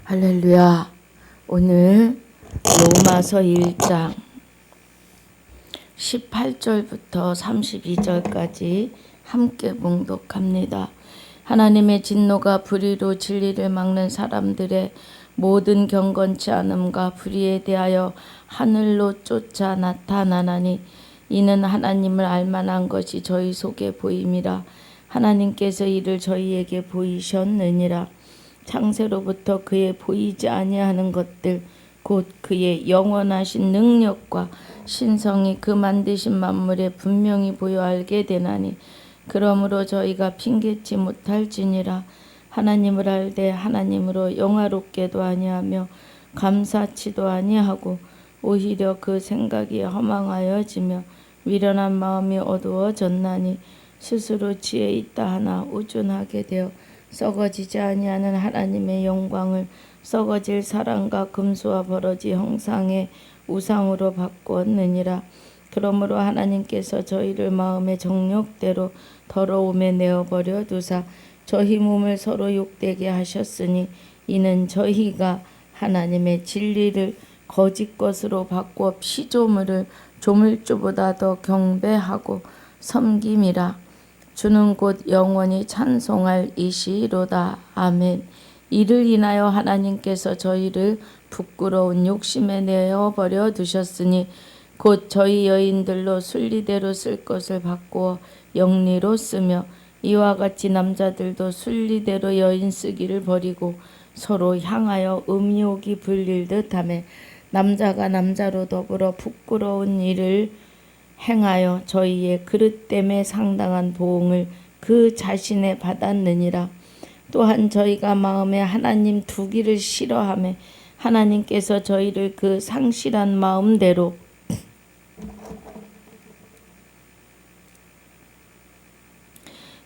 할렐루야. 오늘 로마서 1장 18절부터 32절까지 함께 봉독합니다. 하나님의 진노가 불의로 진리를 막는 사람들의 모든 경건치 않음과 불의에 대하여 하늘로 쫓아 나타나나니 이는 하나님을 알만한 것이 저희 속에 보임이라. 하나님께서 이를 저희에게 보이셨느니라. 창세로부터 그의 보이지 아니하는 것들 곧 그의 영원하신 능력과 신성이 그 만드신 만물에 분명히 보여 알게 되나니 그러므로 저희가 핑계치 못할지니라. 하나님을 알되 하나님으로 영화롭게도 아니하며 감사치도 아니하고 오히려 그 생각이 허망하여지며 미련한 마음이 어두워졌나니 스스로 지혜 있다 하나 우둔하게 되어 썩어지지 아니하는 하나님의 영광을 썩어질 사랑과 금수와 버러지 형상의 우상으로 바꾸었느니라. 그러므로 하나님께서 저희를 마음의 정욕대로 더러움에 내어버려 두사 저희 몸을 서로 욕되게 하셨으니 이는 저희가 하나님의 진리를 거짓 것으로 바꾸어 피조물을 조물주보다 더 경배하고 섬김이라. 주는 곧 영원히 찬송할 이시로다. 아멘. 이를 인하여 하나님께서 저희를 부끄러운 욕심에 내어버려 두셨으니 곧 저희 여인들로 순리대로 쓸 것을 바꾸어 영리로 쓰며 이와 같이 남자들도 순리대로 여인 쓰기를 버리고 서로 향하여 음욕이 불릴 듯하며 남자가 남자로 더불어 부끄러운 일을 행하여 저희의 그릇됨에 상당한 보응을 그 자신에 받았느니라. 또한 저희가 마음에 하나님 두기를 싫어하며 하나님께서 저희를 그 상실한 마음대로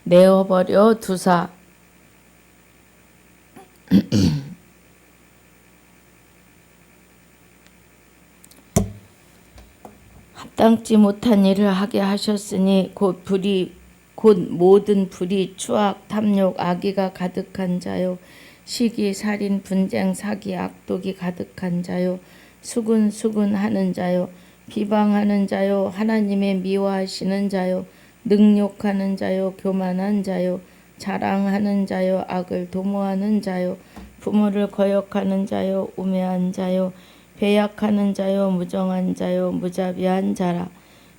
내어버려 두사 합당치 못한 일을 하게 하셨으니 곧 모든 불의, 추악, 탐욕, 악의가 가득한 자요, 시기, 살인, 분쟁, 사기, 악독이 가득한 자요, 수군수군하는 자요, 비방하는 자요, 하나님의 미워하시는 자요, 능욕하는 자요, 교만한 자요, 자랑하는 자요, 악을 도모하는 자요, 부모를 거역하는 자요, 우매한 자요, 배약하는 자요, 무정한 자요, 무자비한 자라.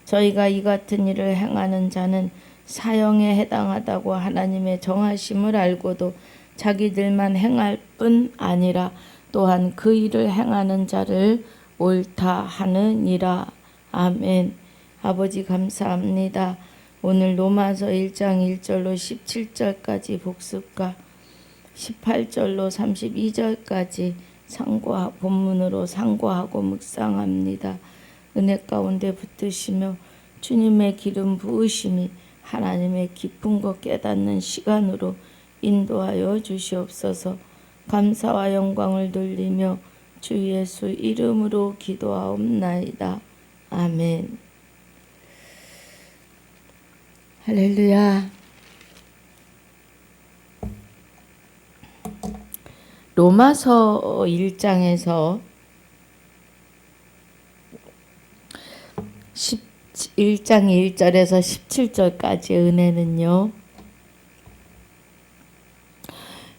저희가 이 같은 일을 행하는 자는 사형에 해당하다고 하나님의 정하심을 알고도 자기들만 행할 뿐 아니라 또한 그 일을 행하는 자를 옳다 하느니라. 아멘. 아버지 감사합니다. 오늘 로마서 1장 1절로 17절까지 복습과 18절로 32절까지 본문으로 상고하고 묵상합니다. 은혜 가운데 붙드시며 주님의 기름 부으심이 하나님의 깊은 것 깨닫는 시간으로 인도하여 주시옵소서. 감사와 영광을 돌리며 주 예수 이름으로 기도하옵나이다. 아멘. 할렐루야. 로마서 1장에서 1장 1절에서 17절까지 은혜는요,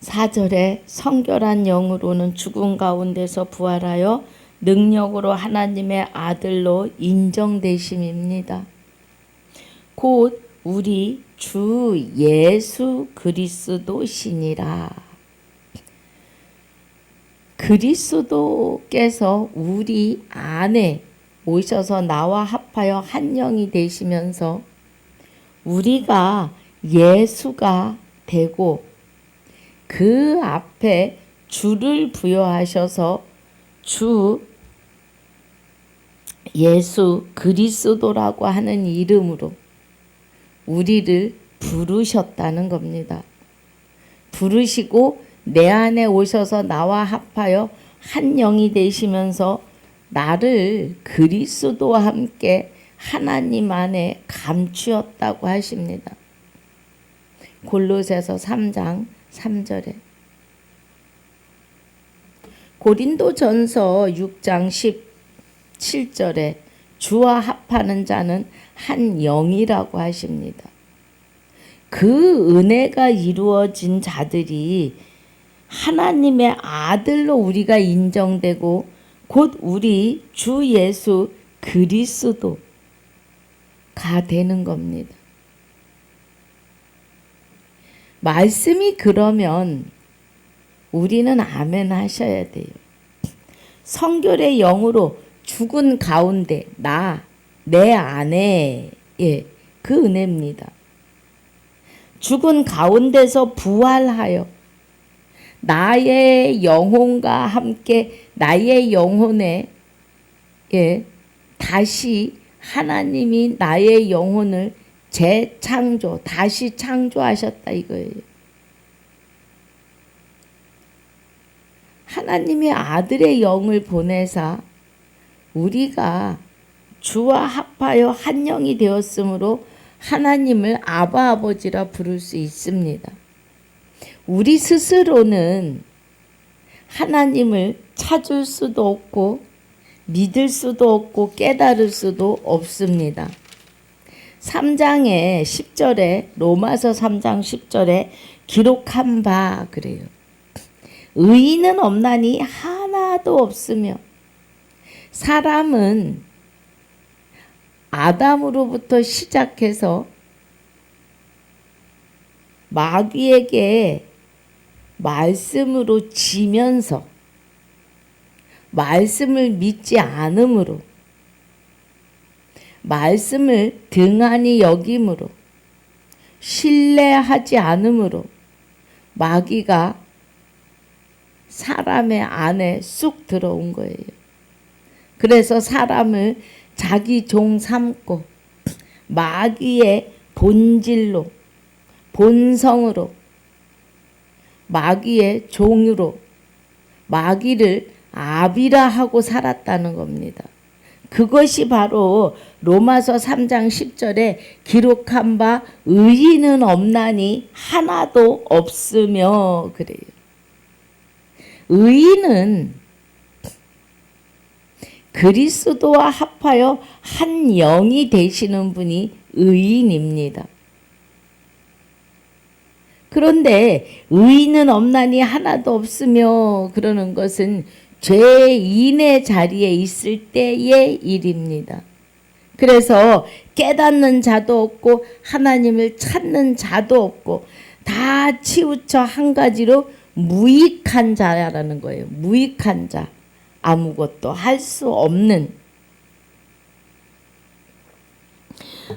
4절에 성결한 영으로는 죽음 가운데서 부활하여 능력으로 하나님의 아들로 인정되심입니다. 곧 우리 주 예수 그리스도시니라. 그리스도께서 우리 안에 오셔서 나와 합하여 한 영이 되시면서 우리가 예수가 되고 그 앞에 주를 부여하셔서 주 예수 그리스도라고 하는 이름으로 우리를 부르셨다는 겁니다. 부르시고 내 안에 오셔서 나와 합하여 한 영이 되시면서 나를 그리스도와 함께 하나님 안에 감추었다고 하십니다. 골로새서 3장 3절에 고린도전서 6장 17절에 주와 합하는 자는 한 영이라고 하십니다. 그 은혜가 이루어진 자들이 하나님의 아들로 우리가 인정되고 곧 우리 주 예수 그리스도가 되는 겁니다. 말씀이 그러면 우리는 아멘 하셔야 돼요. 성결의 영으로 죽은 가운데 내 안에 그 은혜입니다. 죽은 가운데서 부활하여 나의 영혼과 함께 나의 영혼에 다시 하나님이 나의 영혼을 재창조, 다시 창조하셨다 이거예요. 하나님의 아들의 영을 보내사 우리가 주와 합하여 한 영이 되었으므로 하나님을 아바 아버지라 부를 수 있습니다. 우리 스스로는 하나님을 찾을 수도 없고 믿을 수도 없고 깨달을 수도 없습니다. 3장의 10절에 로마서 3장 10절에 기록한 바 그래요. 의인은 없나니 하나도 없으며 사람은 아담으로부터 시작해서 마귀에게 말씀으로 지면서 말씀을 믿지 않음으로 말씀을 등한히 여김으로 신뢰하지 않음으로 마귀가 사람의 안에 쑥 들어온 거예요. 그래서 사람을 자기 종 삼고 마귀의 본질로 본성으로 마귀의 종으로 마귀를 아비라 하고 살았다는 겁니다. 그것이 바로 로마서 3장 10절에 기록한 바 의인은 없나니 하나도 없으며 그래요. 의인은 그리스도와 합하여 한 영이 되시는 분이 의인입니다. 그런데 의인은 없나니 하나도 없으며 그러는 것은 죄인의 자리에 있을 때의 일입니다. 그래서 깨닫는 자도 없고 하나님을 찾는 자도 없고 다 치우쳐 한 가지로 무익한 자라는 거예요. 무익한 자. 아무것도 할 수 없는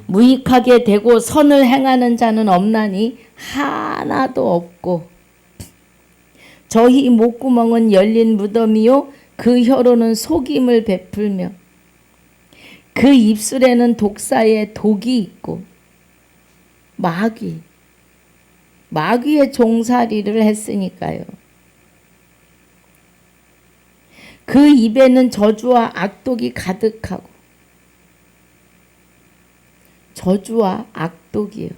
무익하게 되고 선을 행하는 자는 없나니 하나도 없고 저희 목구멍은 열린 무덤이요 그 혀로는 속임을 베풀며 그 입술에는 독사의 독이 있고 마귀의 종살이를 했으니까요. 그 입에는 저주와 악독이 가득하고 저주와 악독이요.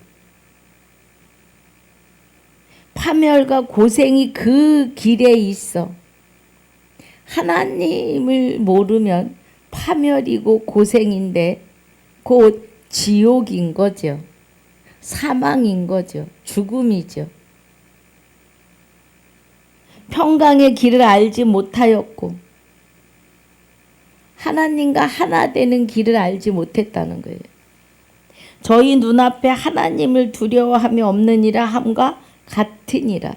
파멸과 고생이 그 길에 있어. 하나님을 모르면 파멸이고 고생인데 곧 지옥인 거죠. 사망인 거죠. 죽음이죠. 평강의 길을 알지 못하였고 하나님과 하나 되는 길을 알지 못했다는 거예요. 저희 눈앞에 하나님을 두려워함이 없느니라 함과 같으니라.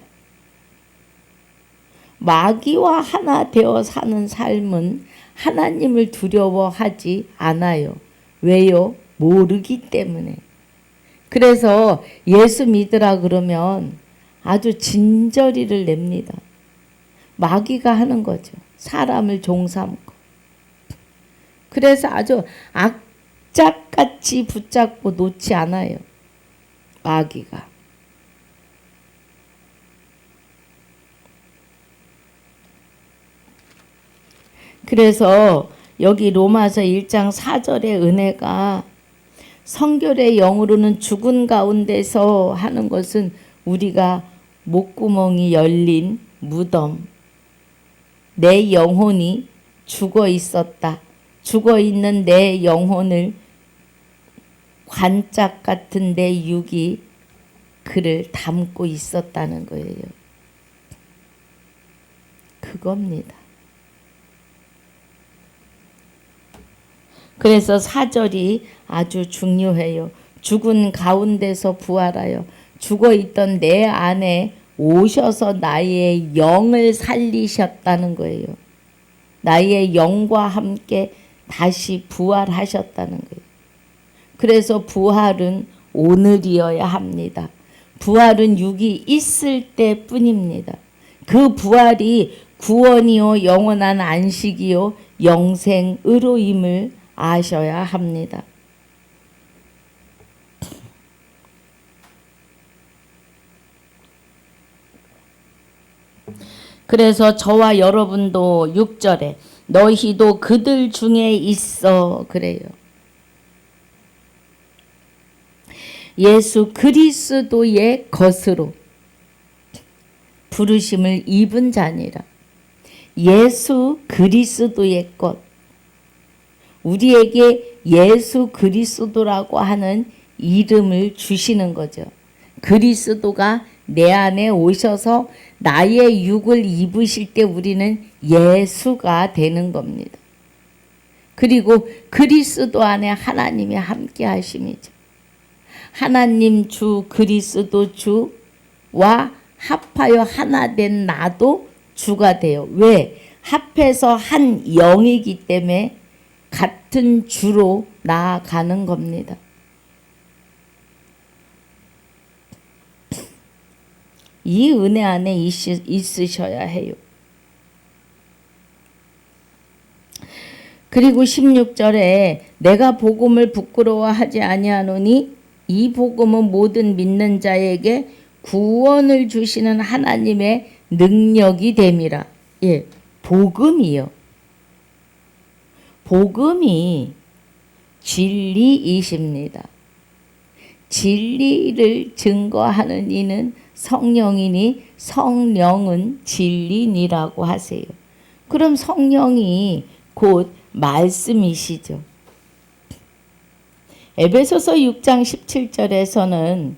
마귀와 하나 되어 사는 삶은 하나님을 두려워하지 않아요. 왜요? 모르기 때문에. 그래서 예수 믿으라 그러면 아주 진저리를 냅니다. 마귀가 하는 거죠. 사람을 종삼고. 그래서 아주 악착같이 붙잡고 놓지 않아요. 마귀가. 그래서 여기 로마서 1장 4절의 은혜가 성결의 영으로는 죽은 가운데서 하는 것은 우리가 목구멍이 열린 무덤, 내 영혼이 죽어 있었다. 죽어 있는 내 영혼을 관짝 같은 내 육이 그를 담고 있었다는 거예요. 그겁니다. 그래서 4절이 아주 중요해요. 죽은 가운데서 부활하여 죽어 있던 내 안에 오셔서 나의 영을 살리셨다는 거예요. 나의 영과 함께 다시 부활하셨다는 거예요. 그래서 부활은 오늘이어야 합니다. 부활은 육이 있을 때뿐입니다. 그 부활이 구원이요 영원한 안식이요 영생의로임을 아셔야 합니다. 그래서 저와 여러분도 6절에 너희도 그들 중에 있어 그래요. 예수 그리스도의 것으로 부르심을 입은 자니라. 예수 그리스도의 것. 우리에게 예수 그리스도라고 하는 이름을 주시는 거죠. 그리스도가 내 안에 오셔서 나의 육을 입으실 때 우리는 예수가 되는 겁니다. 그리고 그리스도 안에 하나님이 함께 하심이죠. 하나님 주 그리스도 주와 합하여 하나 된 나도 주가 돼요. 왜? 합해서 한 영이기 때문에 같은 주로 나아가는 겁니다. 이 은혜 안에 있으셔야 해요. 그리고 16절에 내가 복음을 부끄러워하지 아니하노니 이 복음은 모든 믿는 자에게 구원을 주시는 하나님의 능력이 됨이라. 예, 복음이요. 복음이 진리이십니다. 진리를 증거하는 이는 성령이니 성령은 진리니라고 하세요. 그럼 성령이 곧 말씀이시죠. 에베소서 6장 17절에서는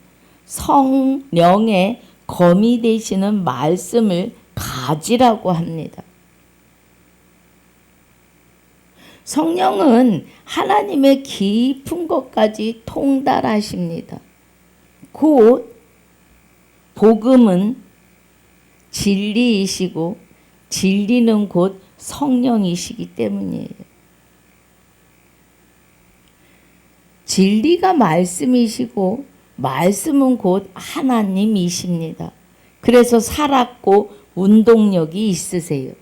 성령의 검이 되시는 말씀을 가지라고 합니다. 성령은 하나님의 깊은 것까지 통달하십니다. 곧 복음은 진리이시고 진리는 곧 성령이시기 때문이에요. 진리가 말씀이시고 말씀은 곧 하나님이십니다. 그래서 살았고 운동력이 있으세요.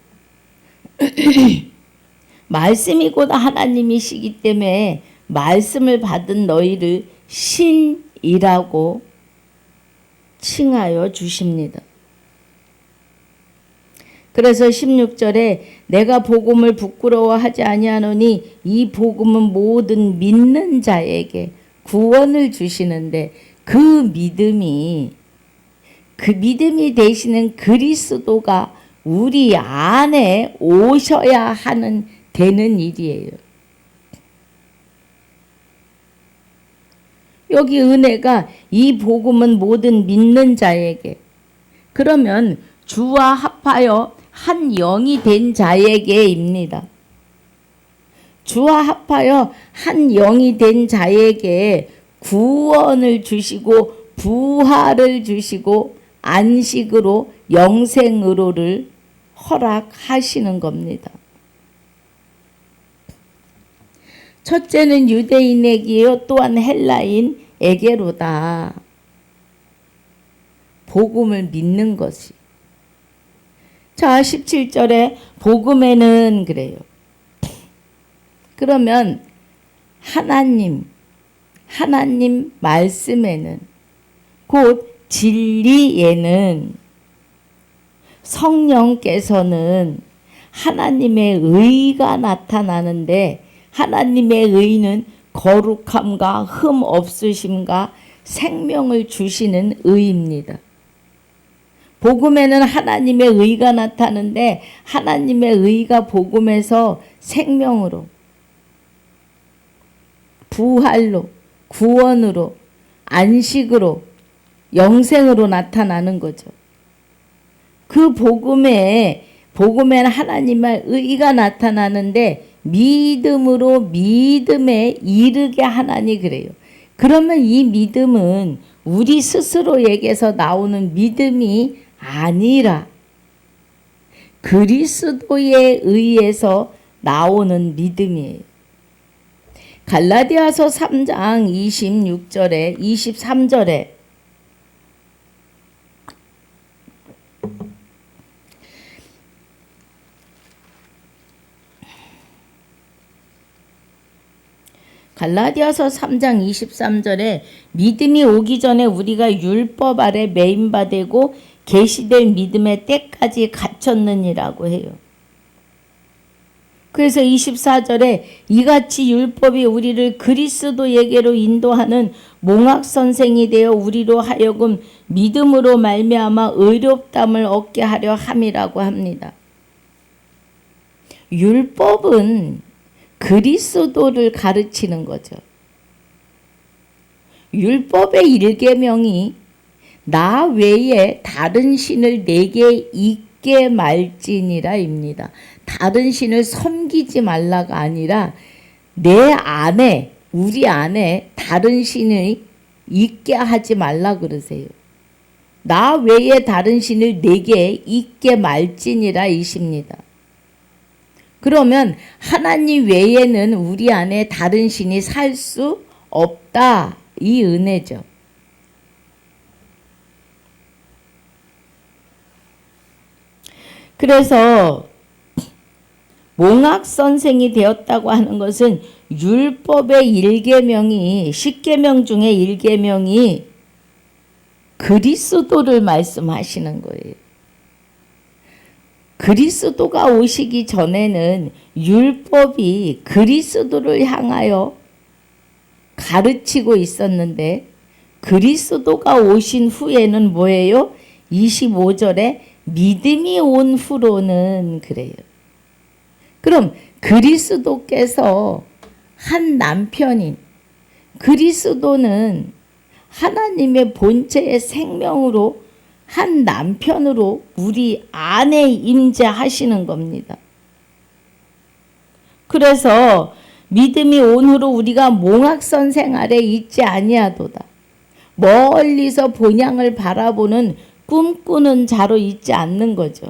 말씀이 곧 하나님이시기 때문에 말씀을 받은 너희를 신이라고 칭하여 주십니다. 그래서 16절에 내가 복음을 부끄러워하지 아니하노니 이 복음은 모든 믿는 자에게 구원을 주시는데 그 믿음이 되시는 그리스도가 우리 안에 오셔야 되는 일이에요. 여기 은혜가 이 복음은 모든 믿는 자에게, 그러면 주와 합하여 한 영이 된 자에게입니다. 주와 합하여 한 영이 된 자에게 구원을 주시고 부활을 주시고 안식으로 영생으로를 허락하시는 겁니다. 첫째는 유대인에게요, 또한 헬라인에게로다. 복음을 믿는 것이. 자, 17절에 복음에는 그래요. 그러면 하나님 말씀에는, 곧 진리에는 성령께서는 하나님의 의가 나타나는데, 하나님의 의는 거룩함과 흠 없으심과 생명을 주시는 의입니다. 복음에는 하나님의 의가 나타나는데 하나님의 의가 복음에서 생명으로, 부활로, 구원으로, 안식으로, 영생으로 나타나는 거죠. 그 복음에는 하나님의 의가 나타나는데 믿음으로 믿음에 이르게 하나니 그래요. 그러면 이 믿음은 우리 스스로에게서 나오는 믿음이 아니라 그리스도에 의해서 나오는 믿음이에요. 갈라디아서 3장 26절에 23절에 갈라디아서 3장 23절에 믿음이 오기 전에 우리가 율법 아래 매인바 되고 계시될 믿음의 때까지 갇혔느니라고 해요. 그래서 24절에 이같이 율법이 우리를 그리스도에게로 인도하는 몽학선생이 되어 우리로 하여금 믿음으로 말미암아 의롭담을 얻게 하려 함이라고 합니다. 율법은 그리스도를 가르치는 거죠. 율법의 1계명이 나 외에 다른 신을 내게 있게 말지니라입니다. 다른 신을 섬기지 말라가 아니라 내 안에, 우리 안에 다른 신을 있게 하지 말라 그러세요. 나 외에 다른 신을 내게 있게 말지니라 이십니다. 그러면 하나님 외에는 우리 안에 다른 신이 살 수 없다. 이 은혜죠. 그래서 몽학선생이 되었다고 하는 것은 율법의 1계명이 10계명 중에 1계명이 그리스도를 말씀하시는 거예요. 그리스도가 오시기 전에는 율법이 그리스도를 향하여 가르치고 있었는데 그리스도가 오신 후에는 뭐예요? 25절에 믿음이 온 후로는 그래요. 그럼 그리스도께서 한 남편인 그리스도는 하나님의 본체의 생명으로 한 남편으로 우리 안에 임재하시는 겁니다. 그래서 믿음이 온 후로 우리가 몽학선생 아래 있지 아니하도다. 멀리서 본향을 바라보는 꿈꾸는 자로 있지 않는 거죠.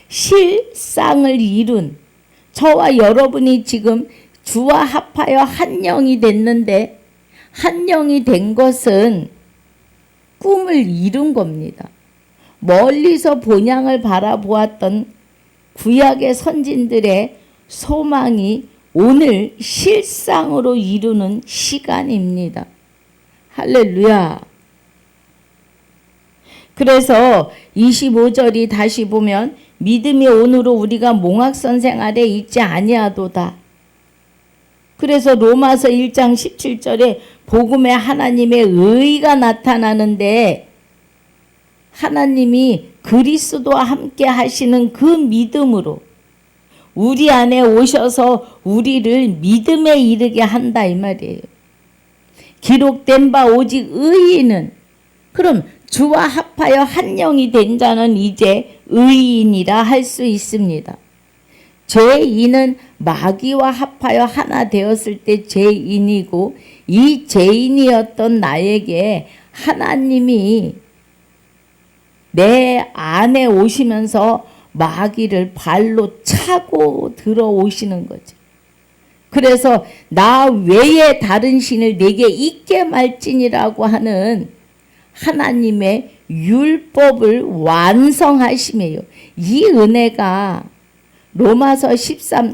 실상을 이룬 저와 여러분이 지금 주와 합하여 한 영이 됐는데 한 영이 된 것은 꿈을 이룬 겁니다. 멀리서 본향을 바라보았던 구약의 선진들의 소망이 오늘 실상으로 이루는 시간입니다. 할렐루야. 그래서 25절이 다시 보면 믿음이 온으로 우리가 몽학선생 아래 있지 아니하도다. 그래서 로마서 1장 17절에 복음에 하나님의 의가 나타나는데 하나님이 그리스도와 함께 하시는 그 믿음으로 우리 안에 오셔서 우리를 믿음에 이르게 한다 이 말이에요. 기록된 바 오직 의인은 그럼 주와 합하여 한 영이 된 자는 이제 의인이라 할 수 있습니다. 죄인은 마귀와 합하여 하나 되었을 때 죄인이고 이 죄인이었던 나에게 하나님이 내 안에 오시면서 마귀를 발로 차고 들어오시는 거죠. 그래서 나 외에 다른 신을 내게 있게 말지니라고 하는 하나님의 율법을 완성하심이에요. 이 은혜가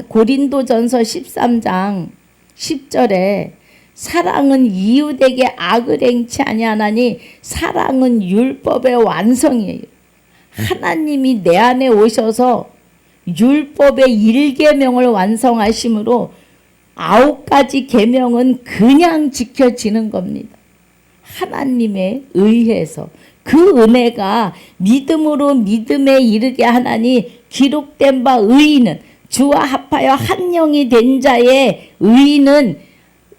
고린도전서 13장 10절에 사랑은 이웃에게 악을 행치 아니하나니 사랑은 율법의 완성이에요. 하나님이 내 안에 오셔서 율법의 1계명을 완성하심으로 9가지 계명은 그냥 지켜지는 겁니다. 하나님에 의해서 그 은혜가 믿음으로 믿음에 이르게 하나니 기록된 바 의인은 주와 합하여 한 영이 된 자의 의인은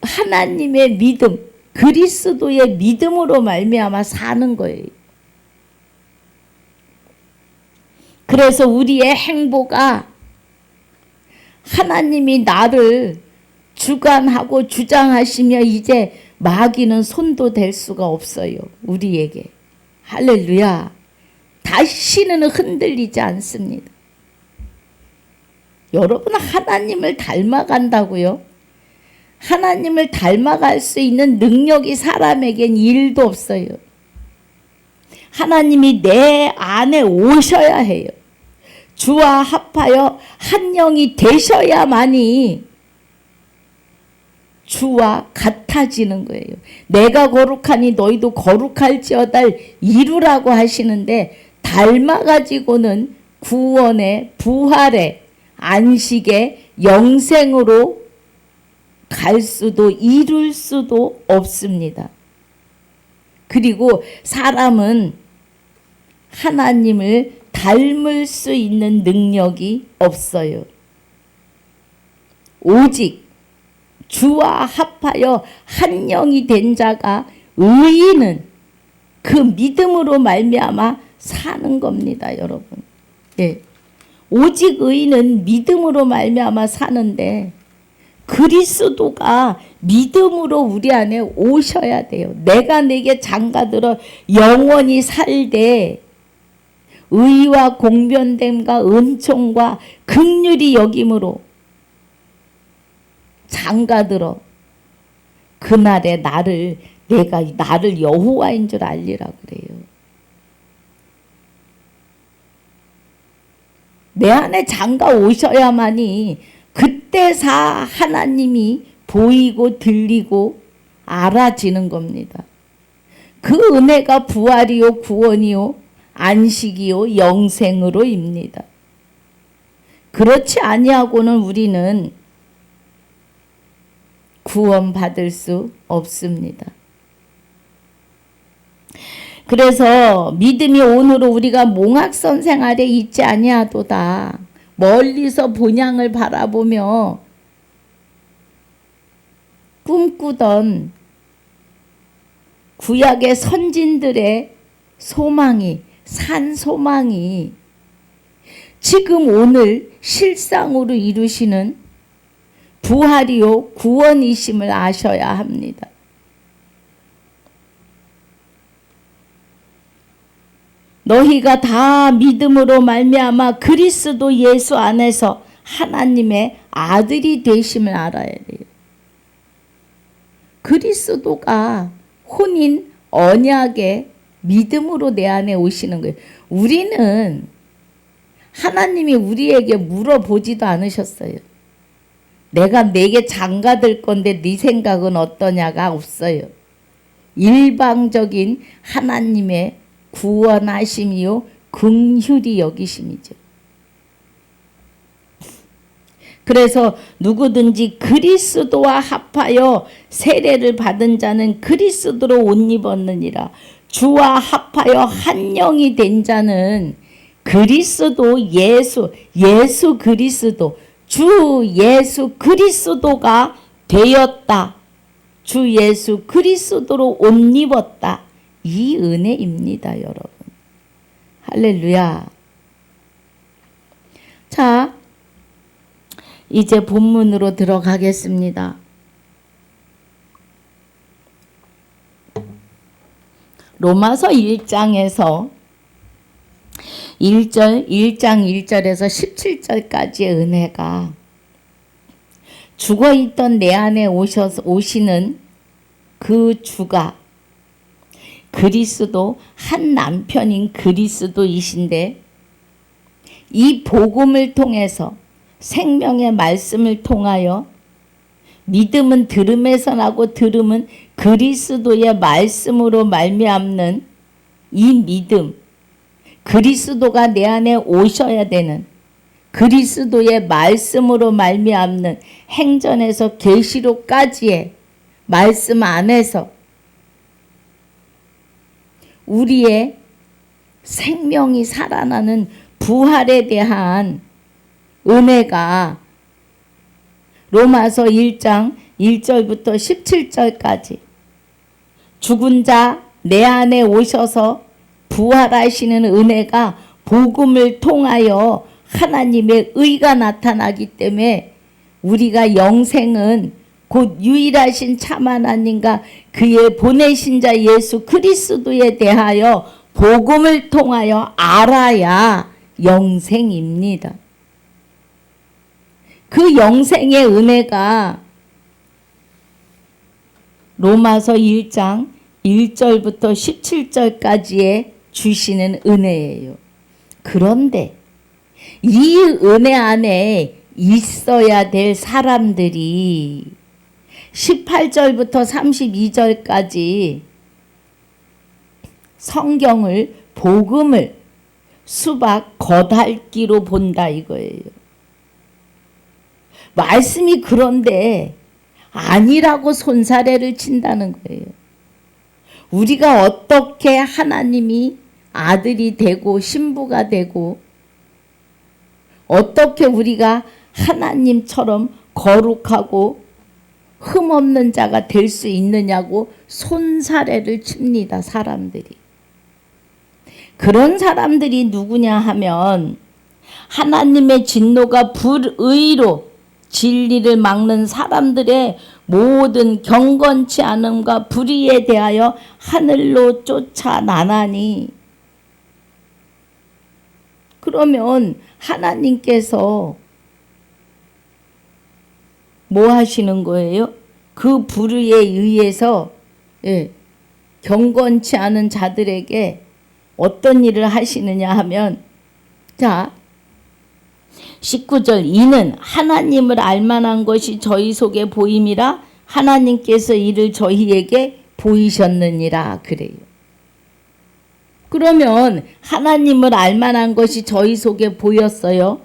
하나님의 믿음, 그리스도의 믿음으로 말미암아 사는 거예요. 그래서 우리의 행보가 하나님이 나를 주관하고 주장하시며 이제 마귀는 손도 댈 수가 없어요. 우리에게. 할렐루야. 다시는 흔들리지 않습니다. 여러분 하나님을 닮아간다고요? 하나님을 닮아갈 수 있는 능력이 사람에겐 일도 없어요. 하나님이 내 안에 오셔야 해요. 주와 합하여 한 영이 되셔야만이 주와 같아지는 거예요. 내가 거룩하니 너희도 거룩할지어다 이루라고 하시는데 닮아가지고는 구원의 부활의 안식의 영생으로 갈 수도 이룰 수도 없습니다. 그리고 사람은 하나님을 닮을 수 있는 능력이 없어요. 오직 주와 합하여 한 영이 된 자가 의인은 그 믿음으로 말미암아 사는 겁니다, 여러분. 예. 오직 의인은 믿음으로 말미암아 사는데 그리스도가 믿음으로 우리 안에 오셔야 돼요. 내가 내게 장가들어 영원히 살되 의와 공변됨과 은총과 긍휼이 여김으로 장가들어 그날에 내가 나를 여호와인 줄 알리라 그래요. 내 안에 장가 오셔야만이 그때사 하나님이 보이고 들리고 알아지는 겁니다. 그 은혜가 부활이요 구원이요 안식이요 영생으로입니다. 그렇지 아니하고는 우리는 구원받을 수 없습니다. 그래서 믿음이 오늘로 우리가 몽학선 생활에 있지 아니하도다. 멀리서 본향을 바라보며 꿈꾸던 구약의 선진들의 소망이 산 소망이 지금 오늘 실상으로 이루시는 부활이요 구원이심을 아셔야 합니다. 너희가 다 믿음으로 말미암아 그리스도 예수 안에서 하나님의 아들이 되심을 알아야 돼요. 그리스도가 혼인 언약의 믿음으로 내 안에 오시는 거예요. 우리는 하나님이 우리에게 물어보지도 않으셨어요. 내게 장가들 건데 네 생각은 어떠냐가 없어요. 일방적인 하나님의 구원하심이요 긍휼히 여기심이죠. 그래서 누구든지 그리스도와 합하여 세례를 받은 자는 그리스도로 옷 입었느니라. 주와 합하여 한 영이 된 자는 그리스도 예수 그리스도 주 예수 그리스도가 되었다. 주 예수 그리스도로 옷 입었다. 이 은혜입니다, 여러분. 할렐루야. 자, 이제 본문으로 들어가겠습니다. 로마서 1장에서 1장 1절에서 17절까지의 은혜가 죽어있던 내 안에 오시는 그 주가 그리스도 한 남편인 그리스도이신데 이 복음을 통해서 생명의 말씀을 통하여 믿음은 들음에서 나고 들음은 그리스도의 말씀으로 말미암는 이 믿음 그리스도가 내 안에 오셔야 되는 그리스도의 말씀으로 말미암는 행전에서 계시록까지의 말씀 안에서 우리의 생명이 살아나는 부활에 대한 은혜가 로마서 1장 1절부터 17절까지 죽은 자 내 안에 오셔서 부활하시는 은혜가 복음을 통하여 하나님의 의가 나타나기 때문에 우리가 영생은 곧 유일하신 참 하나님과 그의 보내신 자 예수 그리스도에 대하여 복음을 통하여 알아야 영생입니다. 그 영생의 은혜가 로마서 1장 1절부터 17절까지에 주시는 은혜예요. 그런데 이 은혜 안에 있어야 될 사람들이 18절부터 32절까지 성경을 복음을 수박 겉핥기로 본다 이거예요. 말씀이 그런데 아니라고 손사래를 친다는 거예요. 우리가 어떻게 하나님이 아들이 되고 신부가 되고 어떻게 우리가 하나님처럼 거룩하고 흠없는 자가 될 수 있느냐고 손사래를 칩니다. 사람들이. 그런 사람들이 누구냐 하면 하나님의 진노가 불의로 진리를 막는 사람들의 모든 경건치 않음과 불의에 대하여 하늘로 쫓아나나니 그러면 하나님께서 뭐 하시는 거예요? 그 불의에 의해서 경건치 않은 자들에게 어떤 일을 하시느냐 하면 자 19절 이는 하나님을 알만한 것이 저희 속에 보임이라 하나님께서 이를 저희에게 보이셨느니라 그래요. 그러면 하나님을 알만한 것이 저희 속에 보였어요.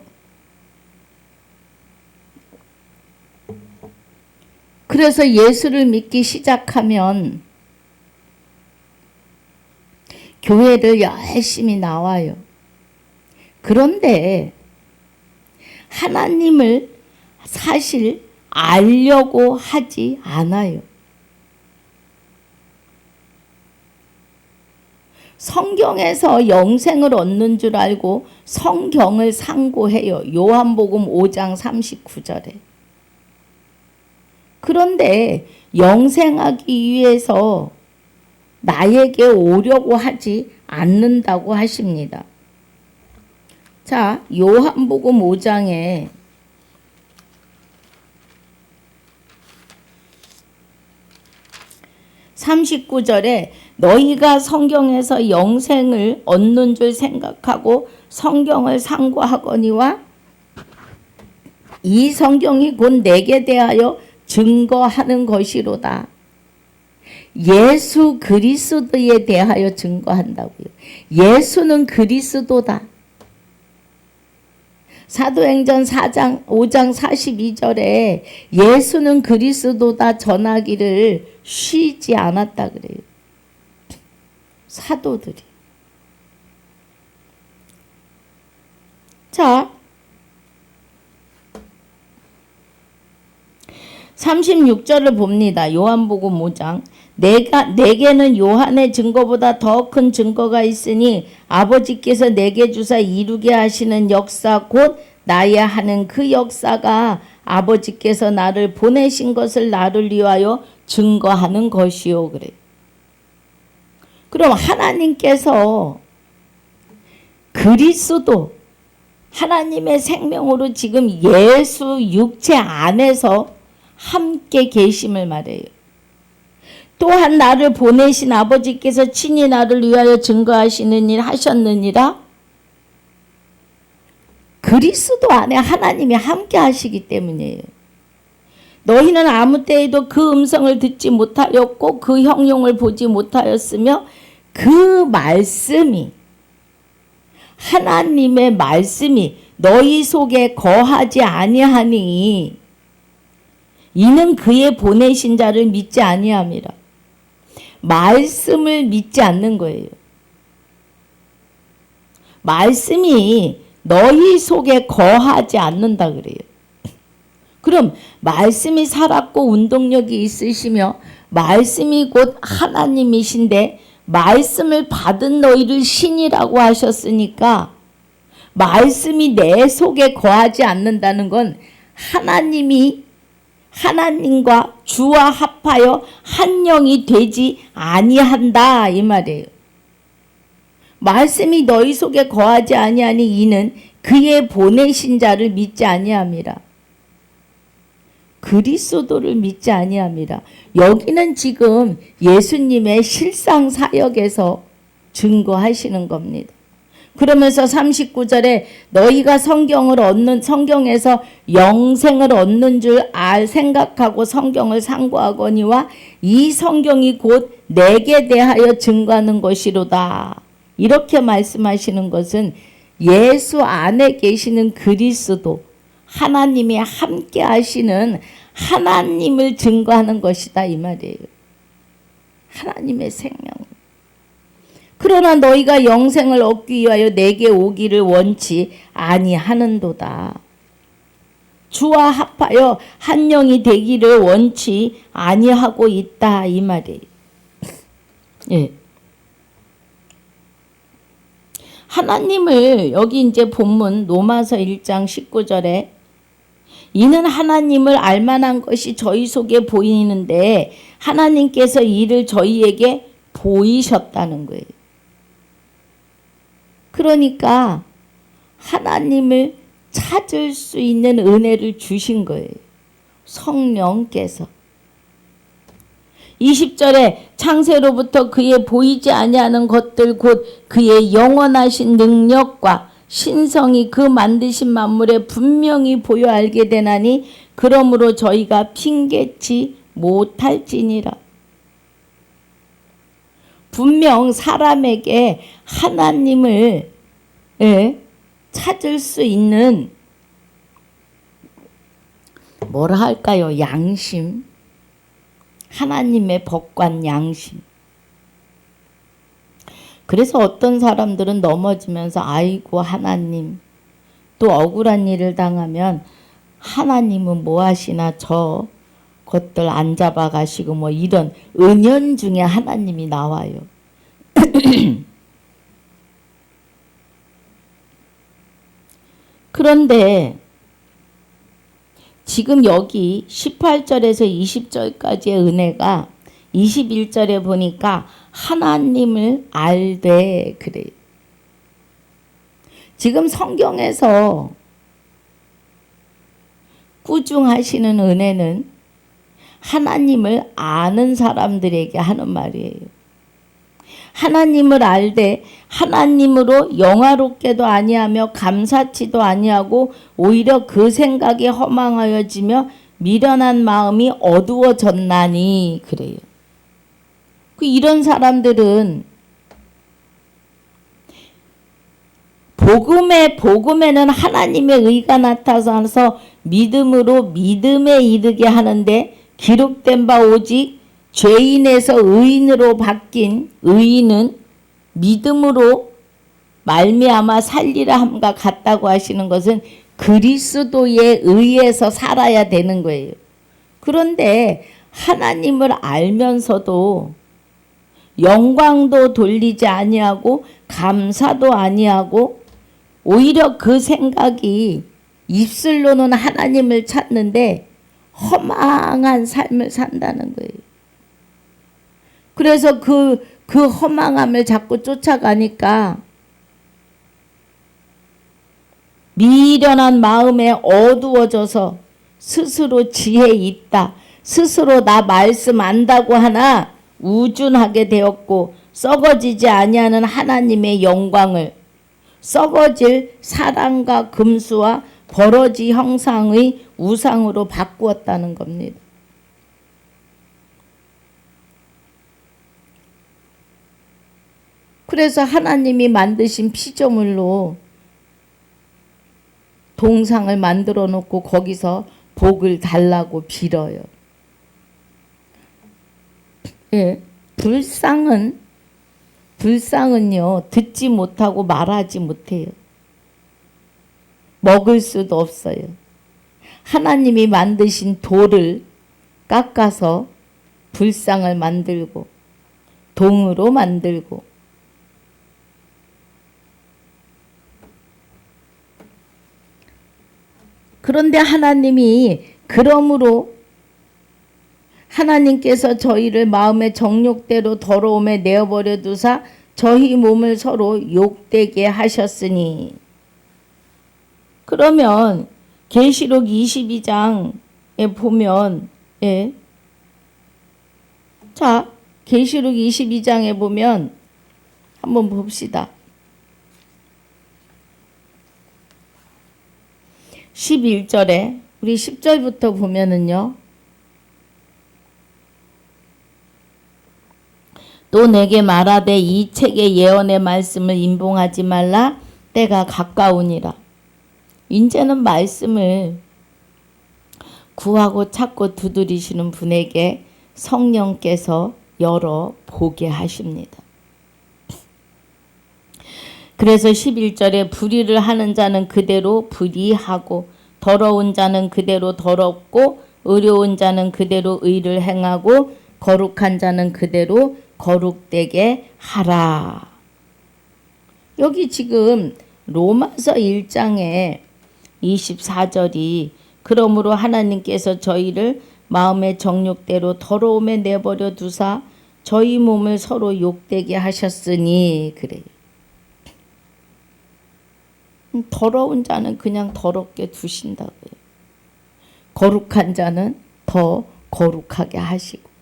그래서 예수를 믿기 시작하면 교회를 열심히 나와요. 그런데 하나님을 사실 알려고 하지 않아요. 성경에서 영생을 얻는 줄 알고 성경을 상고해요. 요한복음 5장 39절에. 그런데 영생하기 위해서 나에게 오려고 하지 않는다고 하십니다. 자, 요한복음 5장에 39절에 너희가 성경에서 영생을 얻는 줄 생각하고 성경을 상고하거니와 이 성경이 곧 내게 대하여 증거하는 것이로다. 예수 그리스도에 대하여 증거한다고요. 예수는 그리스도다. 사도행전 5장 42절에 예수는 그리스도다 전하기를 쉬지 않았다 그래요. 사도들이. 자, 36절을 봅니다. 요한복음 5장. 내게는 요한의 증거보다 더 큰 증거가 있으니 아버지께서 내게 주사 이루게 하시는 역사 곧 나야 하는 그 역사가 아버지께서 나를 보내신 것을 나를 위하여 증거하는 것이요 그래. 그럼 하나님께서 그리스도 하나님의 생명으로 지금 예수 육체 안에서 함께 계심을 말해요. 또한 나를 보내신 아버지께서 친히 나를 위하여 증거하시는 일 하셨느니라. 그리스도 안에 하나님이 함께 하시기 때문이에요. 너희는 아무 때에도 그 음성을 듣지 못하였고 그 형용을 보지 못하였으며 그 말씀이 하나님의 말씀이 너희 속에 거하지 아니하니 이는 그의 보내신 자를 믿지 아니함이라. 말씀을 믿지 않는 거예요. 말씀이 너희 속에 거하지 않는다 그래요. 그럼 말씀이 살았고 운동력이 있으시며 말씀이 곧 하나님이신데 말씀을 받은 너희를 신이라고 하셨으니까 말씀이 내 속에 거하지 않는다는 건 하나님이 하나님과 주와 합하여 한 영이 되지 아니한다 이 말이에요. 말씀이 너희 속에 거하지 아니하니 이는 그의 보내신 자를 믿지 아니함이라. 그리스도를 믿지 아니함이라. 여기는 지금 예수님의 실상 사역에서 증거하시는 겁니다. 그러면서 39절에 너희가 성경에서 영생을 얻는 줄 생각하고 성경을 상고하거니와 이 성경이 곧 내게 대하여 증거하는 것이로다. 이렇게 말씀하시는 것은 예수 안에 계시는 그리스도, 하나님이 함께 하시는 하나님을 증거하는 것이다 이 말이에요. 하나님의 생명. 그러나 너희가 영생을 얻기 위하여 내게 오기를 원치 아니하는도다. 주와 합하여 한 영이 되기를 원치 아니하고 있다 이 말이에요. 예. 하나님을 여기 이제 본문 로마서 1장 19절에 이는 하나님을 알만한 것이 저희 속에 보이는데 하나님께서 이를 저희에게 보이셨다는 거예요. 그러니까 하나님을 찾을 수 있는 은혜를 주신 거예요. 성령께서. 20절에 창세로부터 그의 보이지 아니하는 것들 곧 그의 영원하신 능력과 신성이 그 만드신 만물에 분명히 보여 알게 되나니 그러므로 저희가 핑계치 못할지니라. 분명 사람에게 하나님을 찾을 수 있는 뭐라 할까요? 양심. 하나님의 법관 양심. 그래서 어떤 사람들은 넘어지면서 아이고 하나님, 또 억울한 일을 당하면 하나님은 뭐 하시나 저 것들 안 잡아 가시고 뭐 이런 은연중에 하나님이 나와요. 그런데 지금 여기 18절에서 20절까지의 은혜가 21절에 보니까 하나님을 알되 그래요. 지금 성경에서 꾸중하시는 은혜는 하나님을 아는 사람들에게 하는 말이에요. 하나님을 알되 하나님으로 영화롭게도 아니하며 감사치도 아니하고 오히려 그 생각이 허망하여지며 미련한 마음이 어두워졌나니 그래요. 이런 사람들은 복음에는 하나님의 의가 나타나서 믿음으로 믿음에 이르게 하는데 기록된 바 오직 죄인에서 의인으로 바뀐 의인은 믿음으로 말미암아 살리라 함과 같다고 하시는 것은 그리스도에 의해서 살아야 되는 거예요. 그런데 하나님을 알면서도 영광도 돌리지 아니하고 감사도 아니하고 오히려 그 생각이 입술로는 하나님을 찾는데 허망한 삶을 산다는 거예요. 그래서 그 허망함을 자꾸 쫓아가니까 미련한 마음에 어두워져서 스스로 지혜 있다, 스스로 나 말씀 안다고 하나 우준하게 되었고 썩어지지 아니하는 하나님의 영광을 썩어질 사랑과 금수와 버러지 형상의 우상으로 바꾸었다는 겁니다. 그래서 하나님이 만드신 피조물로 동상을 만들어 놓고 거기서 복을 달라고 빌어요. 불상은요, 듣지 못하고 말하지 못해요. 먹을 수도 없어요. 하나님이 만드신 돌을 깎아서 불상을 만들고 동으로 만들고, 그런데 하나님이 그러므로 하나님께서 저희를 마음의 정욕대로 더러움에 내어버려 두사 저희 몸을 서로 욕되게 하셨으니. 그러면 계시록 22장에 보면, 예, 자, 계시록 22장에 보면 한번 봅시다. 11절에 우리 10절부터 보면은요. 또 내게 말하되 이 책의 예언의 말씀을 임봉하지 말라. 때가 가까우니라. 이제는 말씀을 구하고 찾고 두드리시는 분에게 성령께서 열어 보게 하십니다. 그래서 11절에 불의를 하는 자는 그대로 불의하고 더러운 자는 그대로 더럽고 의로운 자는 그대로 의를 행하고 거룩한 자는 그대로 거룩되게 하라. 여기 지금 로마서 1장에 24절이 그러므로 하나님께서 저희를 마음의 정욕대로 더러움에 내버려 두사 저희 몸을 서로 욕되게 하셨으니 그래요. 더러운 자는 그냥 더럽게 두신다고요. 거룩한 자는 더 거룩하게 하시고.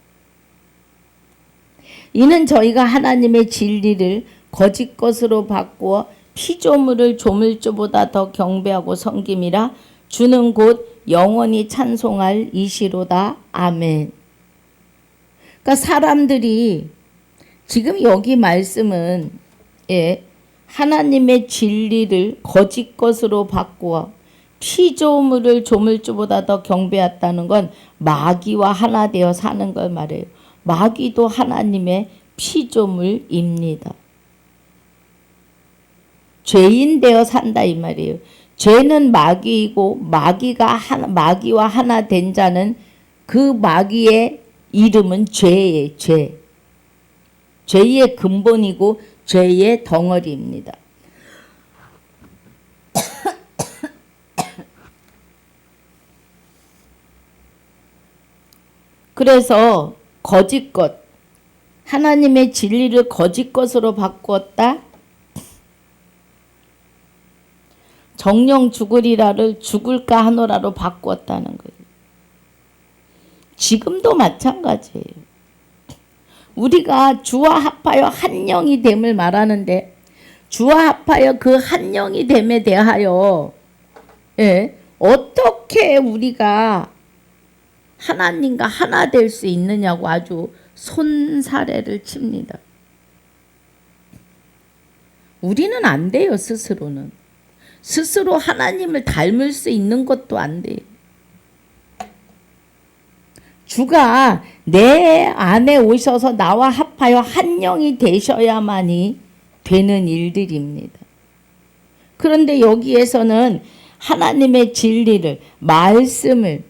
이는 저희가 하나님의 진리를 거짓 것으로 바꾸어 피조물을 조물주보다 더 경배하고 섬김이라. 주는 곧 영원히 찬송할 이시로다. 아멘. 그러니까 사람들이 지금 여기 말씀은, 예, 하나님의 진리를 거짓 것으로 바꾸어 피조물을 조물주보다 더 경배했다는 건 마귀와 하나 되어 사는 걸 말해요. 마귀도 하나님의 피조물입니다. 죄인 되어 산다 이 말이에요. 죄는 마귀이고 마귀와 하나 된 자는 그 마귀의 이름은 죄예요. 죄. 죄의 근본이고 죄의 덩어리입니다. 그래서 거짓 것, 하나님의 진리를 거짓 것으로 바꾸었다. 정령 죽으리라를 죽을까 하노라로 바꾸었다는 거예요. 지금도 마찬가지예요. 우리가 주와 합하여 한 영이 됨을 말하는데 주와 합하여 그 한 영이 됨에 대하여, 예, 어떻게 우리가 하나님과 하나 될 수 있느냐고 아주 손사래를 칩니다. 우리는 안 돼요. 스스로는. 스스로 하나님을 닮을 수 있는 것도 안 돼요. 주가 내 안에 오셔서 나와 합하여 한 영이 되셔야만이 되는 일들입니다. 그런데 여기에서는 하나님의 진리를, 말씀을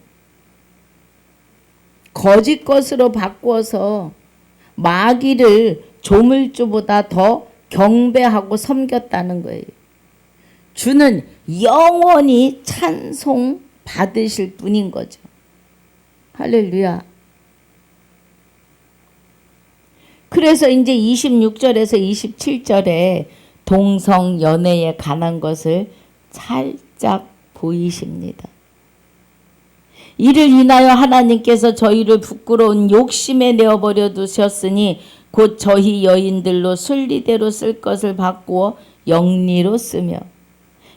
거짓 것으로 바꾸어서 마귀를 조물주보다 더 경배하고 섬겼다는 거예요. 주는 영원히 찬송 받으실 분인 거죠. 할렐루야. 그래서 이제 26절에서 27절에 동성 연애에 관한 것을 살짝 보이십니다. 이를 인하여 하나님께서 저희를 부끄러운 욕심에 내어버려 두셨으니 곧 저희 여인들로 순리대로 쓸 것을 바꾸어 영리로 쓰며,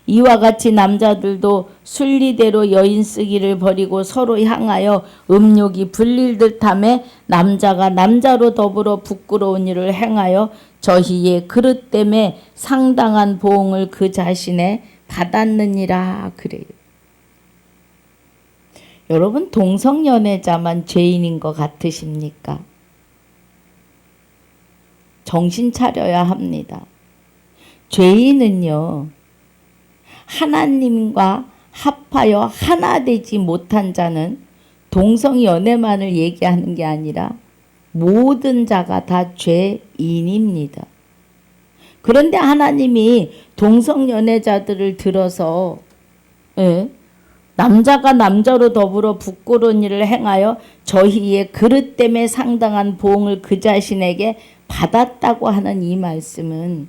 이와 같이 남자들도 순리대로 여인 쓰기를 버리고 서로 향하여 음욕이 불릴 듯하며 남자가 남자로 더불어 부끄러운 일을 행하여 저희의 그릇됨에 상당한 보응을 그 자신에 받았느니라 그래요. 여러분, 동성연애자만 죄인인 것 같으십니까? 정신 차려야 합니다. 죄인은요, 하나님과 합하여 하나 되지 못한 자는 동성연애만을 얘기하는 게 아니라 모든 자가 다 죄인입니다. 그런데 하나님이 동성연애자들을 들어서 남자가 남자로 더불어 부끄러운 일을 행하여 저희의 그릇 때문에 상당한 보응을 그 자신에게 받았다고 하는 이 말씀은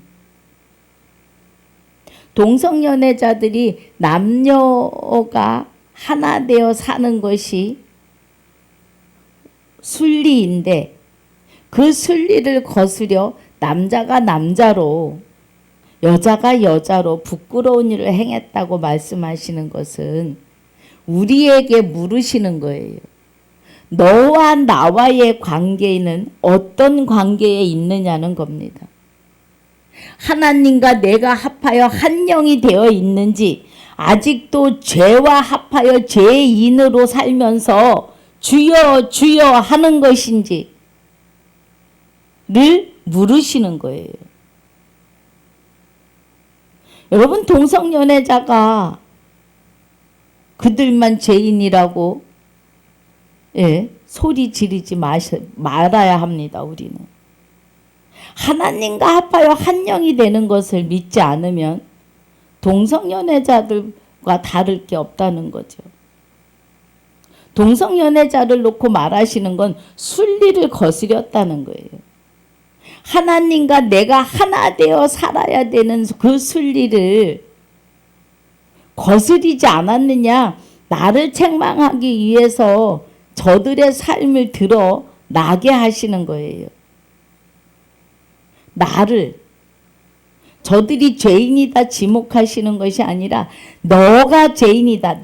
동성연애자들이 남녀가 하나 되어 사는 것이 순리인데 그 순리를 거스려 남자가 남자로 여자가 여자로 부끄러운 일을 행했다고 말씀하시는 것은 우리에게 물으시는 거예요. 너와 나와의 관계는 어떤 관계에 있느냐는 겁니다. 하나님과 내가 합하여 한 영이 되어 있는지, 아직도 죄와 합하여 죄인으로 살면서 주여 주여 하는 것인지를 물으시는 거예요. 여러분, 동성연애자가 그들만 죄인이라고 소리 지르지 말아야 합니다. 우리는 하나님과 합하여 한 영이 되는 것을 믿지 않으면 동성연애자들과 다를 게 없다는 거죠. 동성연애자를 놓고 말하시는 건 순리를 거스렸다는 거예요. 하나님과 내가 하나 되어 살아야 되는 그 순리를 거스리지 않았느냐, 나를 책망하기 위해서 저들의 삶을 들어 나게 하시는 거예요. 나를, 저들이 죄인이다 지목하시는 것이 아니라 너가 죄인이다.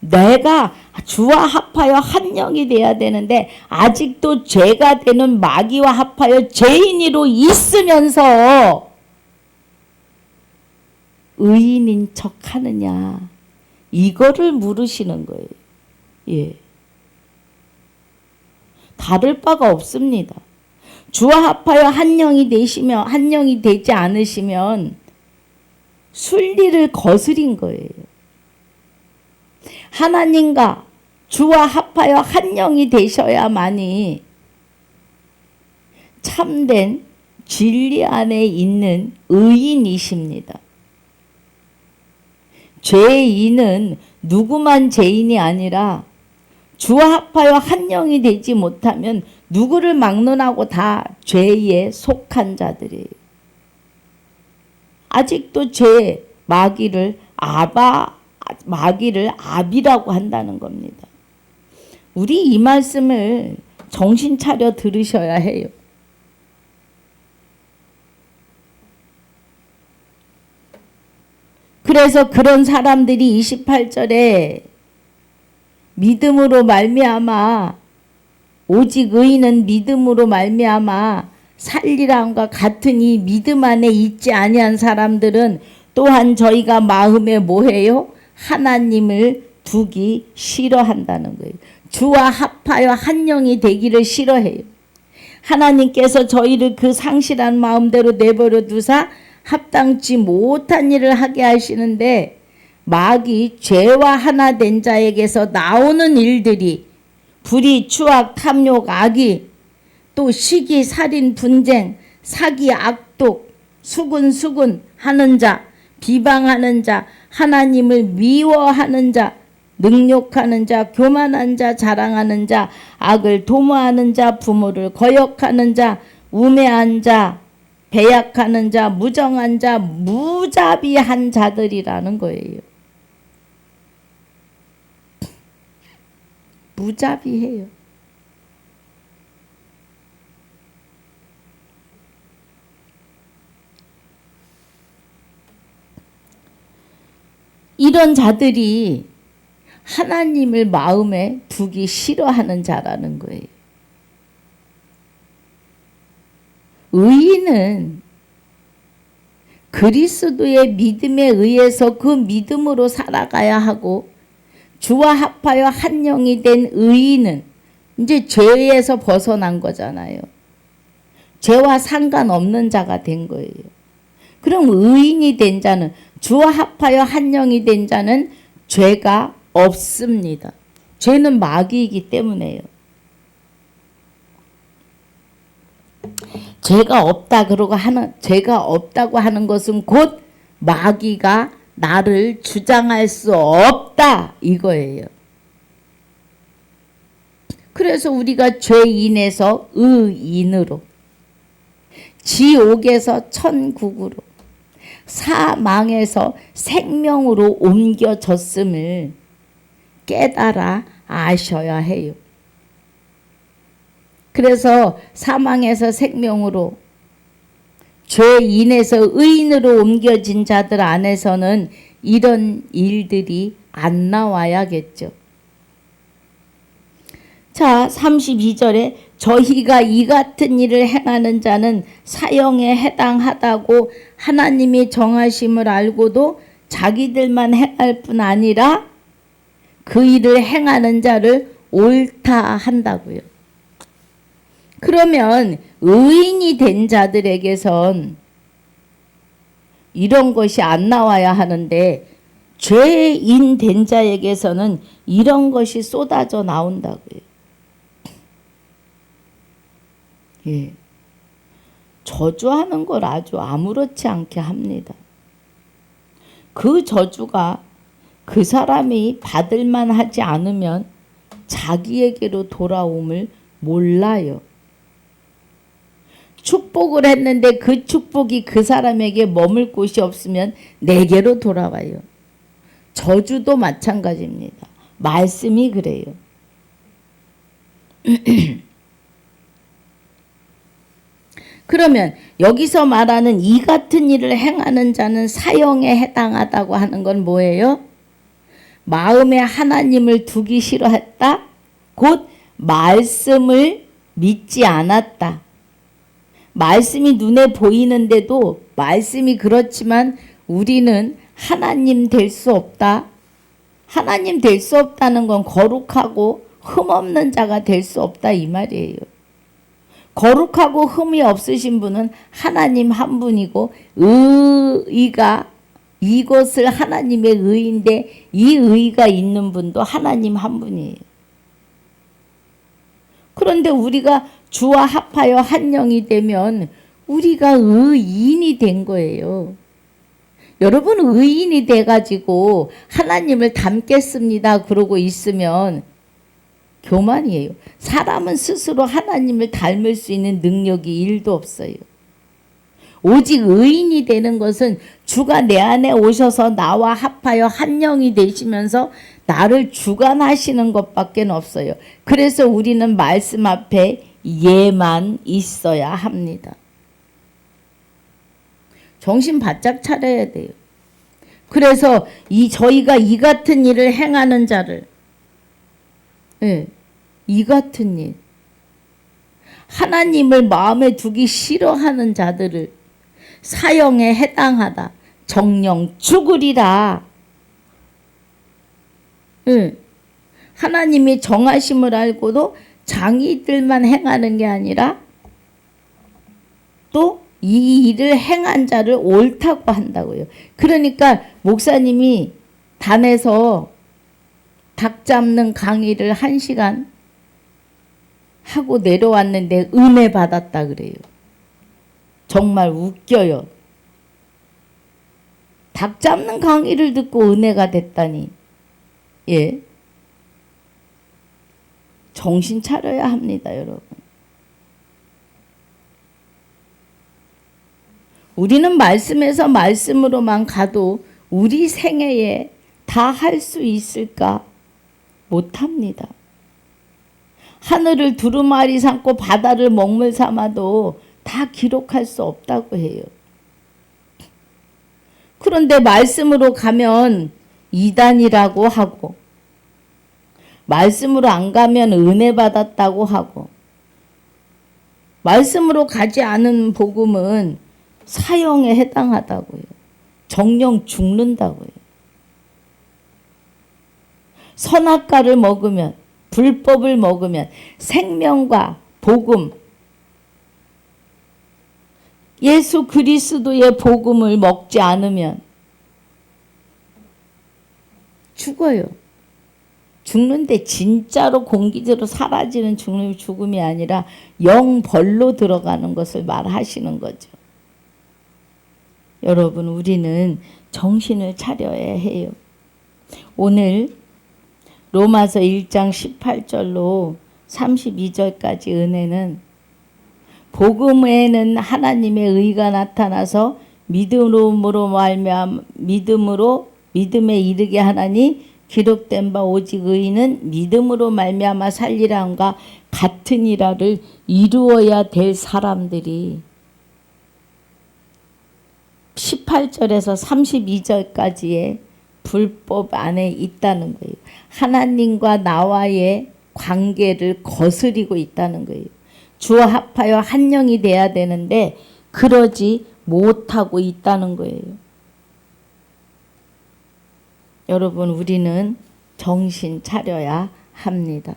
내가 주와 합하여 한 영이 돼야 되는데 아직도 죄가 되는 마귀와 합하여 죄인으로 있으면서 의인인 척 하느냐, 이거를 물으시는 거예요. 예. 다를 바가 없습니다. 주와 합하여 한 영이 되시며 한 영이 되지 않으시면 순리를 거스린 거예요. 하나님과 주와 합하여 한 영이 되셔야만이 참된 진리 안에 있는 의인이십니다. 죄인은 누구만 죄인이 아니라 주와 합하여 한 영이 되지 못하면 누구를 막론하고 다 죄에 속한 자들이에요. 아직도 죄 마귀를 아비라고 한다는 겁니다. 우리 이 말씀을 정신 차려 들으셔야 해요. 그래서 그런 사람들이 28절에 믿음으로 말미암아 오직 의인은 믿음으로 말미암아 살리라함과 같으니 믿음 안에 있지 아니한 사람들은 또한 저희가 마음에 뭐해요? 하나님을 두기 싫어한다는 거예요. 주와 합하여 한 영이 되기를 싫어해요. 하나님께서 저희를 그 상실한 마음대로 내버려 두사 합당치 못한 일을 하게 하시는데 마귀 죄와 하나 된 자에게서 나오는 일들이 불의, 추악, 탐욕, 악의, 또 시기, 살인, 분쟁, 사기, 악독, 수군 하는 자, 비방하는 자, 하나님을 미워하는 자, 능욕하는 자, 교만한 자, 자랑하는 자, 악을 도모하는 자, 부모를 거역하는 자, 우매한 자, 배약하는 자, 무정한 자, 무자비한 자들이라는 거예요. 무자비해요. 이런 자들이 하나님을 마음에 두기 싫어하는 자라는 거예요. 의인은 그리스도의 믿음에 의해서 그 믿음으로 살아가야 하고, 주와 합하여 한 영이 된 의인은 이제 죄에서 벗어난 거잖아요. 죄와 상관없는 자가 된 거예요. 그럼 의인이 된 자는, 주와 합하여 한 영이 된 자는 죄가 없습니다. 죄는 마귀이기 때문에요. 죄가 없다고 하는 것은 곧 마귀가 나를 주장할 수 없다 이거예요. 그래서 우리가 죄인에서 의인으로, 지옥에서 천국으로, 사망에서 생명으로 옮겨졌음을 깨달아 아셔야 해요. 그래서 사망에서 생명으로, 죄인에서 의인으로 옮겨진 자들 안에서는 이런 일들이 안 나와야겠죠. 자, 32절에 저희가 이 같은 일을 행하는 자는 사형에 해당하다고 하나님이 정하심을 알고도 자기들만 행할 뿐 아니라 그 일을 행하는 자를 옳다 한다고요. 그러면 의인이 된 자들에게선 이런 것이 안 나와야 하는데 죄인 된 자에게서는 이런 것이 쏟아져 나온다고요. 예. 저주하는 걸 아주 아무렇지 않게 합니다. 그 저주가 그 사람이 받을 만하지 않으면 자기에게로 돌아옴을 몰라요. 축복을 했는데 그 축복이 그 사람에게 머물 곳이 없으면 내게로 돌아와요. 저주도 마찬가지입니다. 말씀이 그래요. 그러면 여기서 말하는 이 같은 일을 행하는 자는 사형에 해당하다고 하는 건 뭐예요? 마음에 하나님을 두기 싫어했다. 곧 말씀을 믿지 않았다. 말씀이 눈에 보이는데도 말씀이 그렇지만 우리는 하나님 될 수 없다. 하나님 될 수 없다는 건 거룩하고 흠없는 자가 될 수 없다 이 말이에요. 거룩하고 흠이 없으신 분은 하나님 한 분이고 의가 이것을 하나님의 의인데 이 의가 있는 분도 하나님 한 분이에요. 그런데 우리가 주와 합하여 한 영이 되면 우리가 의인이 된 거예요. 여러분 의인이 돼가지고 하나님을 닮겠습니다 그러고 있으면 교만이에요. 사람은 스스로 하나님을 닮을 수 있는 능력이 1도 없어요. 오직 의인이 되는 것은 주가 내 안에 오셔서 나와 합하여 한 영이 되시면서 나를 주관하시는 것밖에 없어요. 그래서 우리는 말씀 앞에 예만 있어야 합니다. 정신 바짝 차려야 돼요. 그래서 저희가 이 같은 일을 행하는 자를, 이 같은 일, 하나님을 마음에 두기 싫어하는 자들을 사형에 해당하다. 정령 죽으리라. 하나님이 정하심을 알고도 장이들만 행하는 게 아니라 또 이 일을 행한 자를 옳다고 한다고요. 그러니까 목사님이 단에서 닭 잡는 강의를 1시간 하고 내려왔는데 은혜 받았다 그래요. 정말 웃겨요. 닭 잡는 강의를 듣고 은혜가 됐다니. 예. 정신 차려야 합니다, 여러분. 우리는 말씀에서 말씀으로만 가도 우리 생애에 다 할 수 있을까? 못합니다. 하늘을 두루마리 삼고 바다를 먹물 삼아도 다 기록할 수 없다고 해요. 그런데 말씀으로 가면 이단이라고 하고 말씀으로 안 가면 은혜 받았다고 하고 말씀으로 가지 않은 복음은 사형에 해당하다고요. 정령 죽는다고요. 선악과를 먹으면 불법을 먹으면 생명과 복음 예수 그리스도의 복음을 먹지 않으면 죽어요. 죽는데 진짜로 공기대로 사라지는 죽음이 아니라 영벌로 들어가는 것을 말하시는 거죠. 여러분, 우리는 정신을 차려야 해요. 오늘 로마서 1장 18절로 32절까지 은혜는 복음에는 하나님의 의가 나타나서 믿음에 이르게 하나니 기록된 바 오직 의인은 믿음으로 말미암아 살리라 함과 같으니라를 이루어야 될 사람들이 18절에서 32절까지의 불법 안에 있다는 거예요. 하나님과 나와의 관계를 거스리고 있다는 거예요. 주와 합하여 한 영이 돼야 되는데 그러지 못하고 있다는 거예요. 여러분, 우리는 정신 차려야 합니다.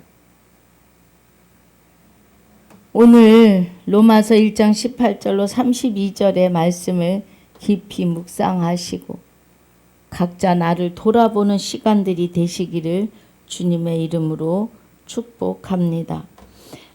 오늘 로마서 1장 18절로 32절의 말씀을 깊이 묵상하시고 각자 나를 돌아보는 시간들이 되시기를 주님의 이름으로 축복합니다.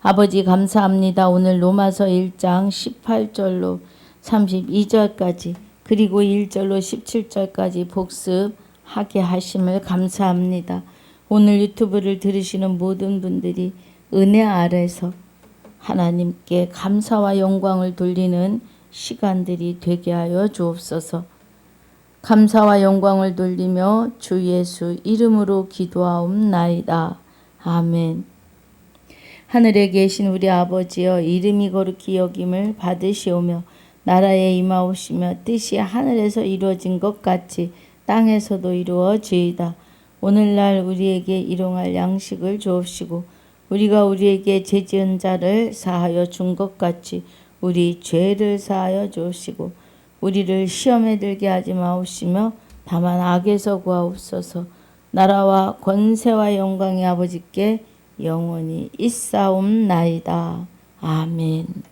아버지, 감사합니다. 오늘 로마서 1장 18절로 32절까지 그리고 1절로 17절까지 복습하게 하심을 감사합니다. 오늘 유튜브를 들으시는 모든 분들이 은혜 아래서 하나님께 감사와 영광을 돌리는 시간들이 되게 하여 주옵소서. 감사와 영광을 돌리며 주 예수 이름으로 기도하옵나이다. 아멘. 하늘에 계신 우리 아버지여, 이름이 거룩히 여김을 받으시오며 나라에 임하오시며 뜻이 하늘에서 이루어진 것 같이 땅에서도 이루어지이다. 오늘날 우리에게 일용할 양식을 주옵시고 우리가 우리에게 죄지은 자를 사하여 준 것 같이 우리 죄를 사하여 주옵시고 우리를 시험에 들게 하지 마옵시며 다만 악에서 구하옵소서. 나라와 권세와 영광이 아버지께 영원히 있사옵나이다. 아멘.